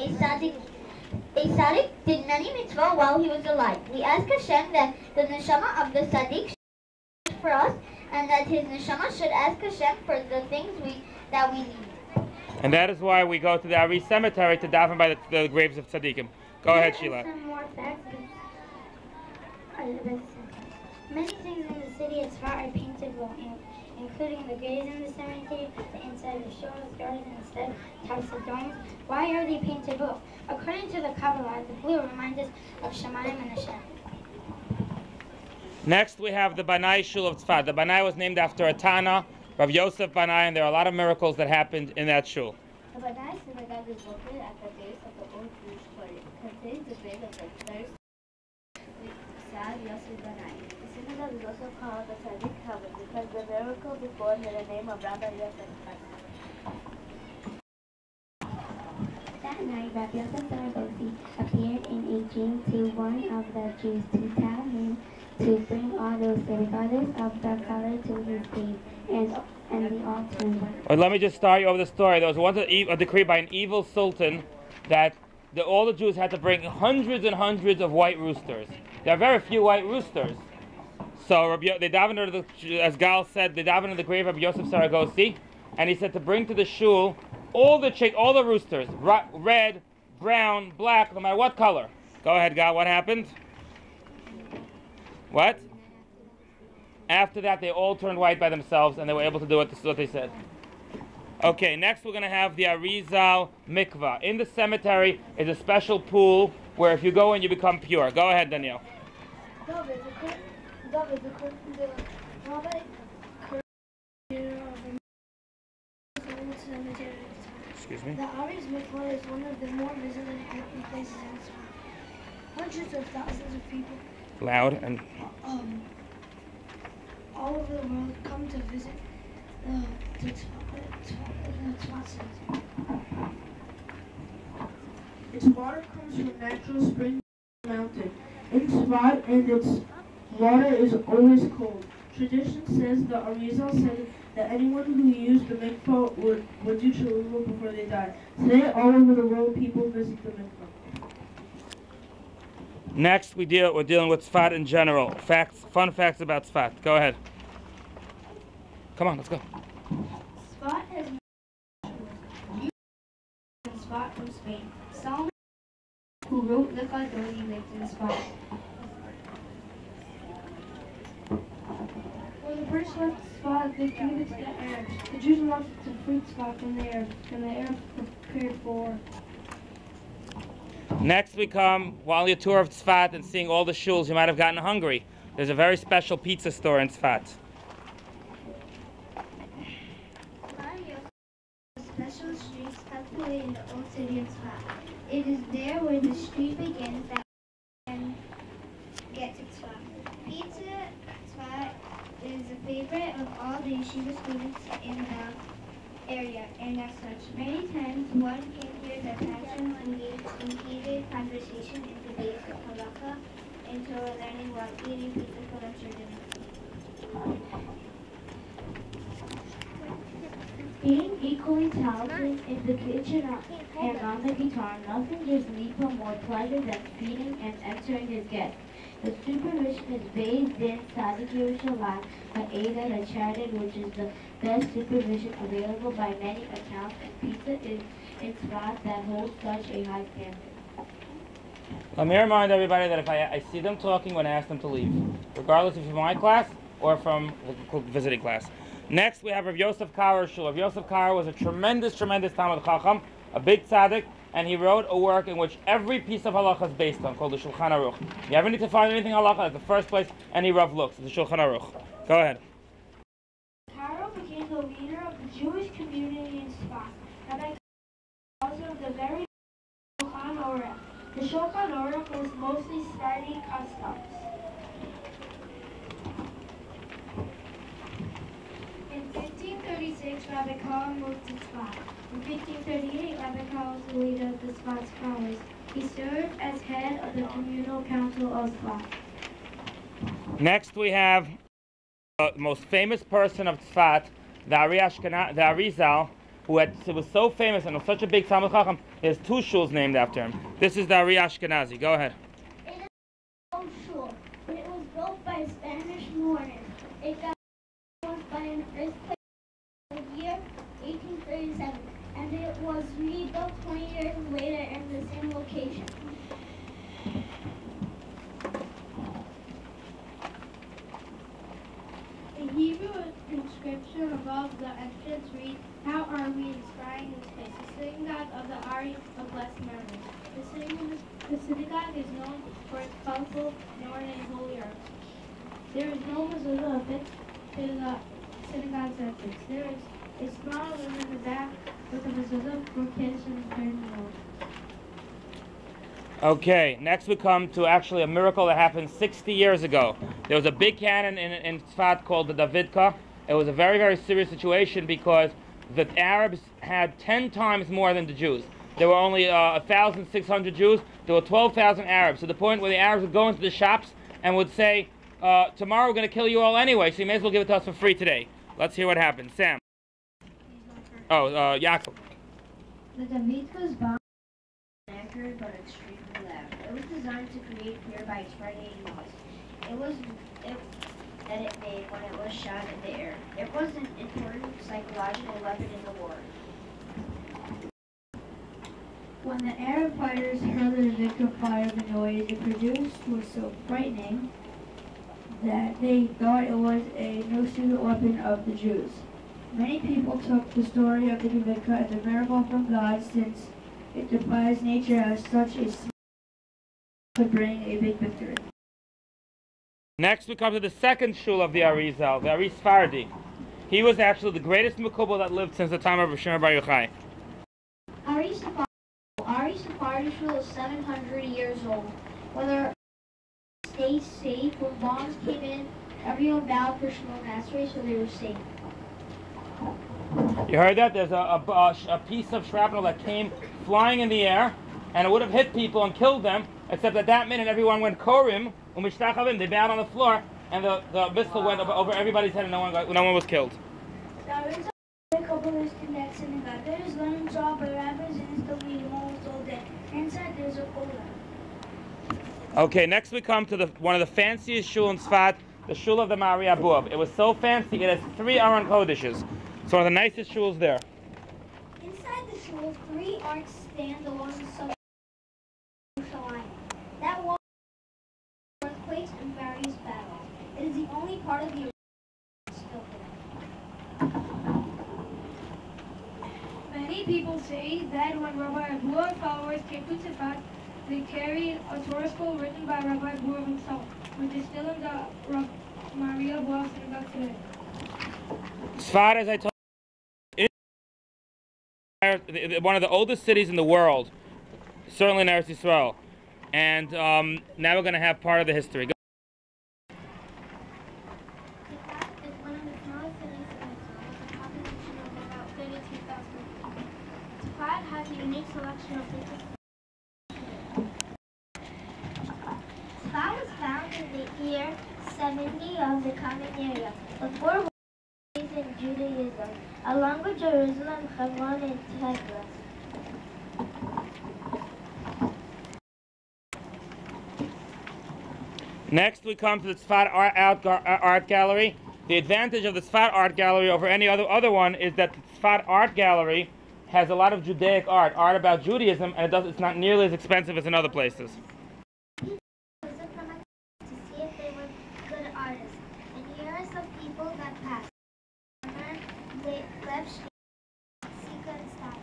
A tzaddik did many mitzvah while he was alive. We ask Hashem that the neshama of the tzaddik should for us, and that his neshama should ask Hashem for the things that we need. And that is why we go to the Ari cemetery to daven by the graves of tzaddikim. Go ahead, Sheila. Some more facts. Many things in the city of Tzfat are painted blue, including the graves in the cemetery, the inside of Shul's garden instead of types of domes. Why are they painted blue? According to the Kabbalah, the blue reminds us of Shemayim and Hashem. Next, we have the Banai Shul of Tzfat. The Banai was named after a Tana, Rav Yosef Banai, and there are a lot of miracles that happened in that shul. The Banai synagogue is located at the base of the old Jewish quarter. It contains the grave of the first Sad Yosef Banai. The synagogue is also called the Tzaddik Heaven because the miracle before had the name of Rabbi Yosef. That night, Rabbi Yosef appeared in a dream to one of the Jews to tell him to bring all those regardless of the color to his grave, and they all turned white. Well, let me just start you over the story. There was once a decree by an evil sultan that all the Jews had to bring hundreds and hundreds of white roosters. There are very few white roosters. So they davened as Gal said, they davened in the grave of Yosef Saragosi, and he said to bring to the shul all the roosters, red, brown, black, no matter what color. Go ahead, Gal. What happened? What? After that, they all turned white by themselves, and they were able to do what they said. Okay, next we're going to have the Arizal Mikvah. In the cemetery is a special pool where if you go in, you become pure. Go ahead, Daniel. Excuse me? The Ari's Mikvah is one of the more visited and happy places in Tzfat. Hundreds of thousands of people Loud and... all over the world come to visit the Tzfat center. Its water comes from natural springs in the mountain. In Tzfat, and its water is always cold. Tradition says the Arizal said that anyone who used the mikvah would do chalula before they died. Today, all over the world, people visit the mikvah. Next, we're dealing with Tzfat in general. Fun facts about Tzfat. Go ahead. Come on, let's go. Tzfat has Tzfat from Spain. Solomon, who wrote the Qadoni, lived in Tzfat. When the British left Tzfat, they gave it to the Arabs. The Jews wanted to free Tzfat from the Arabs, and the Arabs prepared for war. Next we come, while your tour of Tzfat and seeing all the shuls, you might have gotten hungry. There's a very special pizza store in Tzfat. A special street tucked away in the old city of Tzfat. It is there where the street begins that we can get to Tzfat. Pizza Tzfat is a favorite of all the yeshiva students in the area, and as such, many times one can hear the passion engaged in heated conversation and debates of halakha until learning while eating pizza for lecture dinner. Being equally talented in the kitchen and on the guitar, nothing gives Nipa more pleasure than feeding and answering his guests. The supervision is based in Tzaddik Yerushalayim, Ha'eda, the charity which is the best supervision available by many accounts, and pizza is in Tzfat that holds such a high standard. Let me remind everybody that if I see them talking, when I ask them to leave, regardless if it's from my class or from the visiting class. Next, we have Rav Yosef Karo Shul. Rav Yosef Karo was a tremendous Talmid Chacham, a big tzaddik, and he wrote a work in which every piece of halacha is based on, called the Shulchan Aruch. You ever need to find anything halacha, that's the first place any Rav looks, the Shulchan Aruch. Go ahead. Karo became the leader of the Jewish community in Tzfat. Rabbi also the very Shulchan Aruch. The Shulchan Aruch was mostly studying customs. In 1536, Rabbi Karo moved to Tzfat. In 1538, Rabbi Karo was the leader of the Tzfat scholars. He served as head of the communal council of Tzfat. Next we have the most famous person of Tzfat, the Arizal, was so famous and was such a big Talmid Chacham, he has two shuls named after him. This is the Ari Ashkenazi. Go ahead. It is an old shul, but it was built by a Spanish mourners. It got destroyed by an earthquake in the year 1837, and it was rebuilt 20 years later in the same location. The Hebrew inscription above the entrance reads, "How are we inspiring this place? The synagogue of the Ari of blessed memory." The synagogue is known for its colorful Northern and holy arts. There is no mezuzah affixed to the synagogue's entrance. There is a small room in the back with a mezuzah for kids and parents. Okay, next we come to actually a miracle that happened 60 years ago. There was a big cannon in Tzfat called the Davidka. It was a very, very serious situation because the Arabs had 10 times more than the Jews. There were only 1,600 Jews. There were 12,000 Arabs, to the point where the Arabs would go into the shops and would say, tomorrow we're going to kill you all anyway, so you may as well give it to us for free today. Let's hear what happened. Sam. Oh, Yaakov. The Davidka's bomb was inaccurate but extremely loud. It was designed to create fear by expressing noise. It made when it was shot in the air. It was an important psychological weapon in the war. When the Arab fighters heard the Davidka fire, the noise it produced was so frightening that they thought it was a no-secret weapon of the Jews. Many people took the story of the Davidka as a miracle from God, since it defies nature as such a small could bring a big victory. Next we come to the second shul of the Arizal, the Ari Sfardi. He was actually the greatest Mekubal that lived since the time of Rav Shimon Bar Yochai. Ari Sephardi shul is 700 years old. Whether stay safe when bombs came in, everyone bowed for Shmuel Nasri, so they were safe. You heard that? There's a piece of shrapnel that came flying in the air, and it would have hit people and killed them, except at that minute everyone went korim, umishtachavim, they bowed on the floor, and the missile went over everybody's head and no one was killed. There is a couple of connects in the back. There is one job by rabbis and it's the meeting almost all day. Inside there's a cola. Okay, next we come to one of the fanciest shul in Tzfat, the shul of the Mari Abuav. It was so fancy, it has 3 Aron Kodeshes. It's one of the nicest shuls there. Inside the shul, 3 arcs stand along the southern line. That wall earthquakes and various battles. It is the only part of the still there. Many people say that when Rabbi Abuav followers came to Tzfat, they carried a Torah scroll written by Rabbi Abuav himself, which is still in the Maria Abuav synagogue today. Tzfat, as I told you, is one of the oldest cities in the world, certainly in Eretz Yisrael. And now we're going to have part of the history. Tzfat is one of the smallest cities in Israel with a population of about 32,000 people. Tzfat has a unique selection of places. Tzfat was found in the year 70 of the Common Era, before in Judaism, along with Jerusalem, Hebron, and Tigris. Next we come to the Tzfat Art Gallery. The advantage of the Tzfat Art Gallery over any other one is that the Tzfat Art Gallery has a lot of Judaic art about Judaism, and it's not nearly as expensive as in other places. To see if they were good artists, and here are some people that passed. Left Sika and Stein.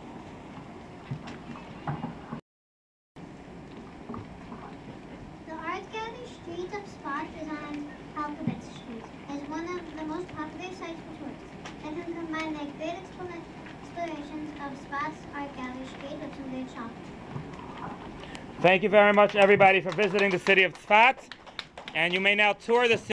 The Art Gallery Street of Tzfat is on Alphabet Street. It's one of the most popular sites for tourists. It can combine the great explorations of Tzfat's Art Gallery Street with some great shopping. Thank you very much, everybody, for visiting the city of Tzfat. And you may now tour the city.